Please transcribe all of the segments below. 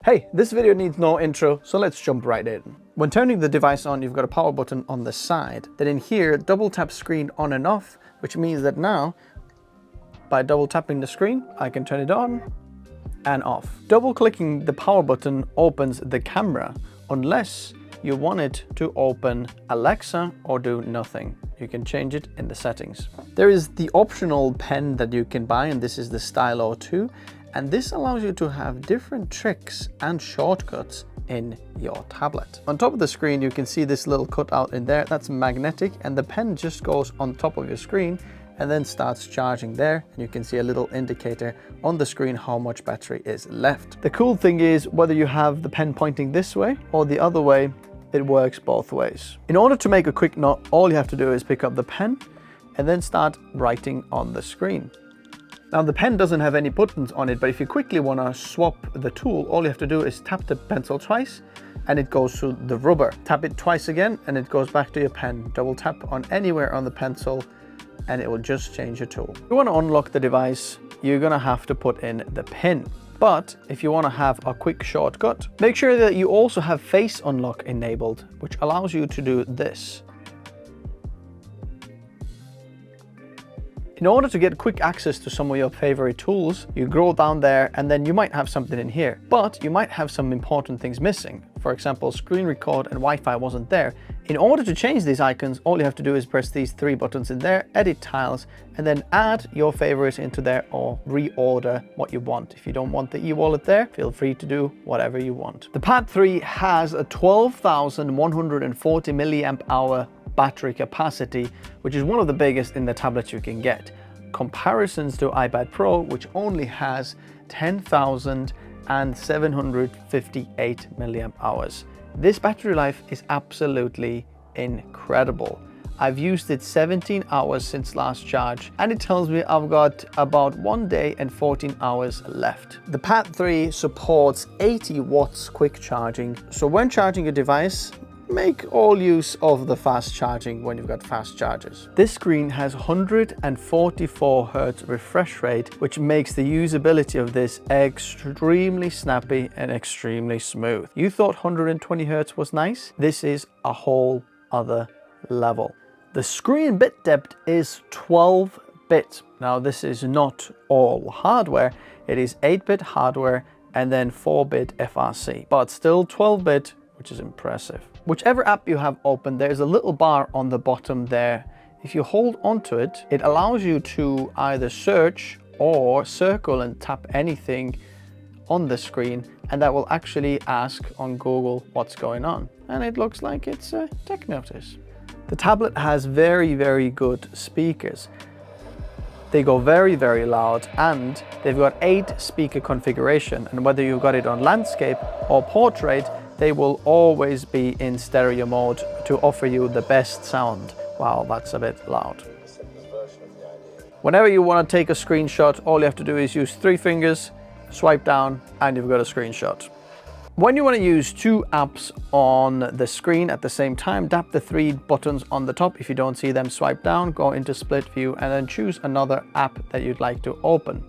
Hey, this video needs no intro, so let's jump right in. When turning the device on, you've got a power button on the side. Then in here, double tap screen on and off, which means that now, by double tapping the screen, I can turn it on and off. Double clicking the power button opens the camera, unless you want it to open Alexa or do nothing. You can change it in the settings. There is the optional pen that you can buy, and this is the Stylus 2. And this allows you to have different tricks and shortcuts in your tablet. On top of the screen, you can see this little cutout in there. That's magnetic, and the pen just goes on top of your screen and then starts charging there. And you can see a little indicator on the screen how much battery is left. The cool thing is, whether you have the pen pointing this way or the other way, it works both ways. In order to make a quick note, all you have to do is pick up the pen and then start writing on the screen. Now the pen doesn't have any buttons on it, but if you quickly want to swap the tool, all you have to do is tap the pencil twice and it goes to the rubber. Tap it twice again and it goes back to your pen. Double tap on anywhere on the pencil and it will just change your tool. If you want to unlock the device, you're going to have to put in the pin. But if you want to have a quick shortcut, make sure that you also have face unlock enabled, which allows you to do this. In order to get quick access to some of your favorite tools, you scroll down there and then you might have something in here, but you might have some important things missing. For example, screen record and Wi-Fi wasn't there. In order to change these icons, all you have to do is press these three buttons in there, edit tiles, and then add your favorites into there or reorder what you want. If you don't want the e-wallet there, feel free to do whatever you want. The Pad 3 has a 12,140 milliamp hour battery capacity, which is one of the biggest in the tablets you can get. Comparisons to iPad Pro, which only has 10,758 milliamp hours. This battery life is absolutely incredible. I've used it 17 hours since last charge, and it tells me I've got about 1 day and 14 hours left. The Pad 3 supports 80 watts quick charging, so when charging a device, make all use of the fast charging when you've got fast chargers. This screen has 144 Hz refresh rate, which makes the usability of this extremely snappy and extremely smooth. You thought 120 Hz was nice? This is a whole other level. The screen bit depth is 12-bit. Now this is not all hardware. It is 8-bit hardware and then 4-bit FRC, but still 12-bit, which is impressive. Whichever app you have open, there's a little bar on the bottom there. If you hold onto it, it allows you to either search or circle and tap anything on the screen, and that will actually ask on Google what's going on. And it looks like it's a tech notice. The tablet has very, very good speakers. They go very, very loud, and they've got 8 speaker configuration, and whether you've got it on landscape or portrait, they will always be in stereo mode to offer you the best sound. Wow, that's a bit loud. Whenever you want to take a screenshot, all you have to do is use 3 fingers, swipe down, and you've got a screenshot. When you want to use 2 apps on the screen at the same time, tap the 3 buttons on the top. If you don't see them, swipe down, go into split view, and then choose another app that you'd like to open.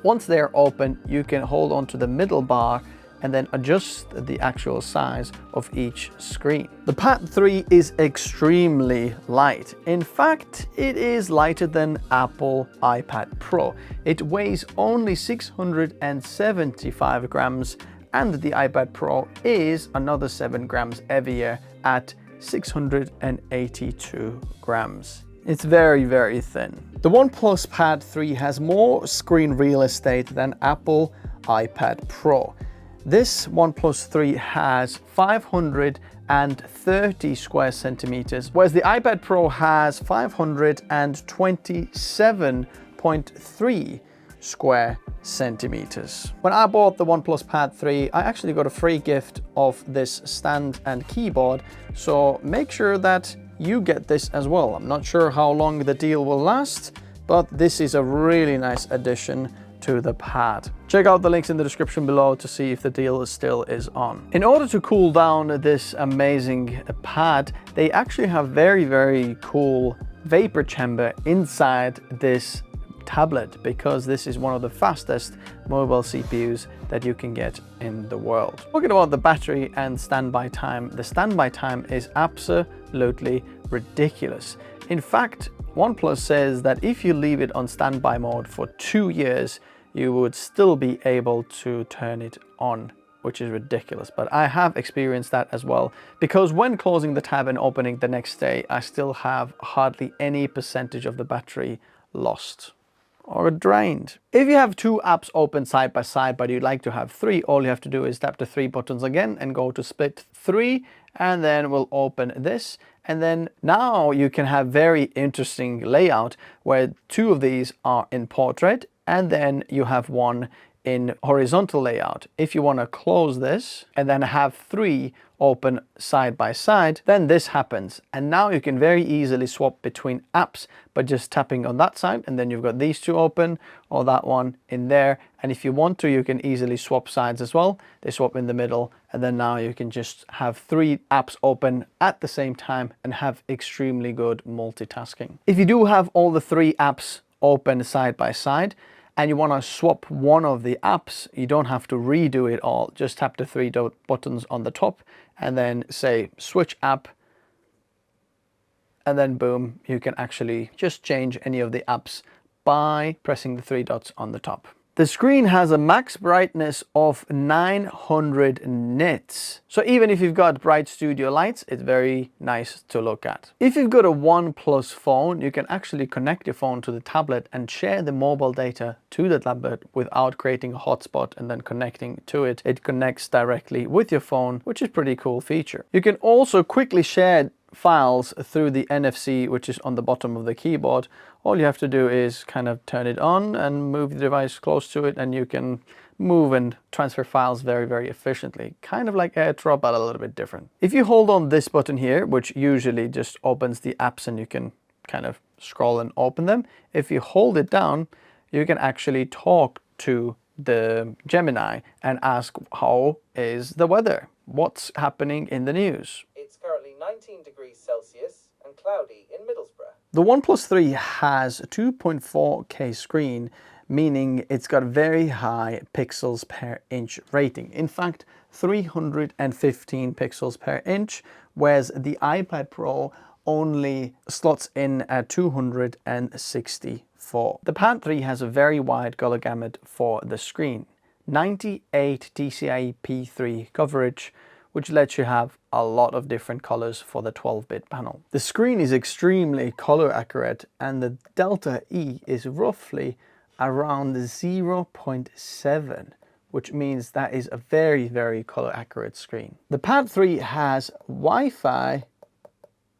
Once they're open, you can hold on to the middle bar and then adjust the actual size of each screen. The Pad 3 is extremely light. In fact, it is lighter than Apple iPad Pro. It weighs only 675 grams, and the iPad Pro is another 7 grams heavier at 682 grams. It's very, very thin. The OnePlus Pad 3 has more screen real estate than Apple iPad Pro. This OnePlus 3 has 530 square centimeters, whereas the iPad Pro has 527.3 square centimeters. When I bought the OnePlus Pad 3, I actually got a free gift of this stand and keyboard, so make sure that you get this as well. I'm not sure how long the deal will last, but this is a really nice addition to the pad. Check out the links in the description below to see if the deal still is on. In order to cool down this amazing pad, they actually have very, very cool vapor chamber inside this tablet, because this is one of the fastest mobile CPUs that you can get in the world. Talking about the battery and standby time, the standby time is absolutely ridiculous. In fact, OnePlus says that if you leave it on standby mode for 2 years, you would still be able to turn it on, which is ridiculous. But I have experienced that as well, because when closing the tab and opening the next day, I still have hardly any percentage of the battery lost or drained. If you have 2 apps open side by side, but you'd like to have 3, all you have to do is tap the 3 buttons again and go to split 3, and then we'll open this. And then now you can have very interesting layout where 2 of these are in portrait, and then you have 1 in horizontal layout. If you want to close this and then have 3 open side by side, then this happens. And now you can very easily swap between apps by just tapping on that side, and then you've got these 2 open, or that one in there. And if you want to, you can easily swap sides as well. They swap in the middle, and then now you can just have 3 apps open at the same time and have extremely good multitasking. If you do have all the 3 apps open side by side, and you want to swap one of the apps, you don't have to redo it all. Just tap the 3 buttons on the top and then say switch app, and then boom, you can actually just change any of the apps by pressing the 3 dots on the top. The screen has a max brightness of 900 nits. So even if you've got bright studio lights, it's very nice to look at. If you've got a OnePlus phone, you can actually connect your phone to the tablet and share the mobile data to the tablet without creating a hotspot and then connecting to it. It connects directly with your phone, which is a pretty cool feature. You can also quickly share files through the NFC, which is on the bottom of the keyboard. All you have to do is kind of turn it on and move the device close to it, and you can move and transfer files very, very efficiently. Kind of like AirDrop, but a little bit different. If you hold on this button here, which usually just opens the apps and you can kind of scroll and open them, if you hold it down, you can actually talk to the Gemini and ask, how is the weather? What's happening in the news? It's currently 19 degrees Celsius and cloudy in Middlesbrough. The OnePlus 3 has a 2.4K screen, meaning it's got very high pixels per inch rating. In fact, 315 pixels per inch, whereas the iPad Pro only slots in at 264. The Pad 3 has a very wide color gamut for the screen. 98 DCI P3 coverage, which lets you have a lot of different colors for the 12-bit panel. The screen is extremely color accurate, and the delta E is roughly around 0.7, which means that is a very, very color accurate screen. The Pad 3 has Wi-Fi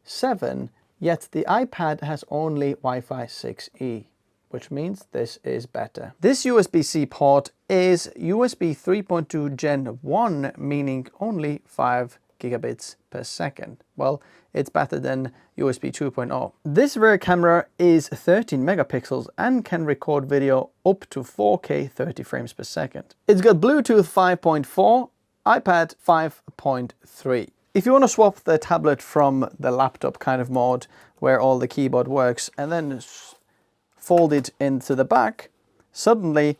7, yet the iPad has only Wi-Fi 6E, which means this is better. This USB-C port is USB 3.2 Gen 1, meaning only 5 gigabits per second. Well, it's better than USB 2.0. This rear camera is 13 megapixels and can record video up to 4K 30 frames per second. It's got Bluetooth 5.4, iPad 5.3. If you want to swap the tablet from the laptop kind of mode where all the keyboard works and then fold it into the back, suddenly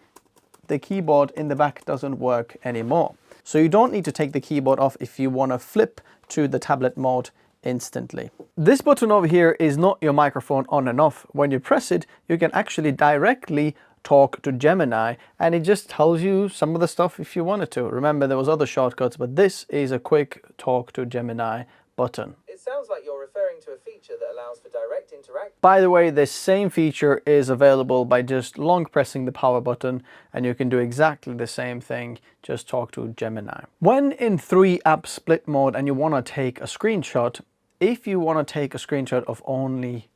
the keyboard in the back doesn't work anymore. So you don't need to take the keyboard off if you want to flip to the tablet mode instantly. This button over here is not your microphone on and off. When you press it, you can actually directly talk to Gemini, and it just tells you some of the stuff if you wanted to. Remember, there was other shortcuts, but this is a quick talk to Gemini button. It sounds like you're referring to a feature that allows for direct interaction. By the way, this same feature is available by just long pressing the power button, and you can do exactly the same thing, just talk to Gemini. When in 3-app split mode and you want to take a screenshot, if you want to take a screenshot of only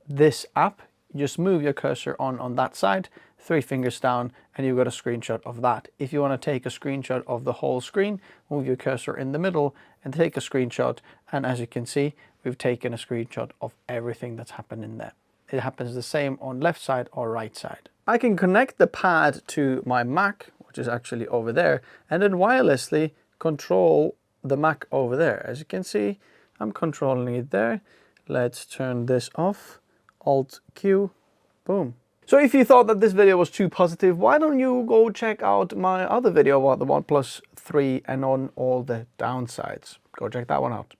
this app, just move your cursor on that side, 3 fingers down, and you've got a screenshot of that. If you want to take a screenshot of the whole screen, move your cursor in the middle and take a screenshot, and as you can see, we've taken a screenshot of everything that's happened in there. It happens the same on left side or right side. I can connect the pad to my Mac, which is actually over there, and then wirelessly control the Mac over there. As you can see, I'm controlling it there. Let's turn this off. Alt Q, boom. So if you thought that this video was too positive, why don't you go check out my other video about the OnePlus 3 and on all the downsides. Go check that one out.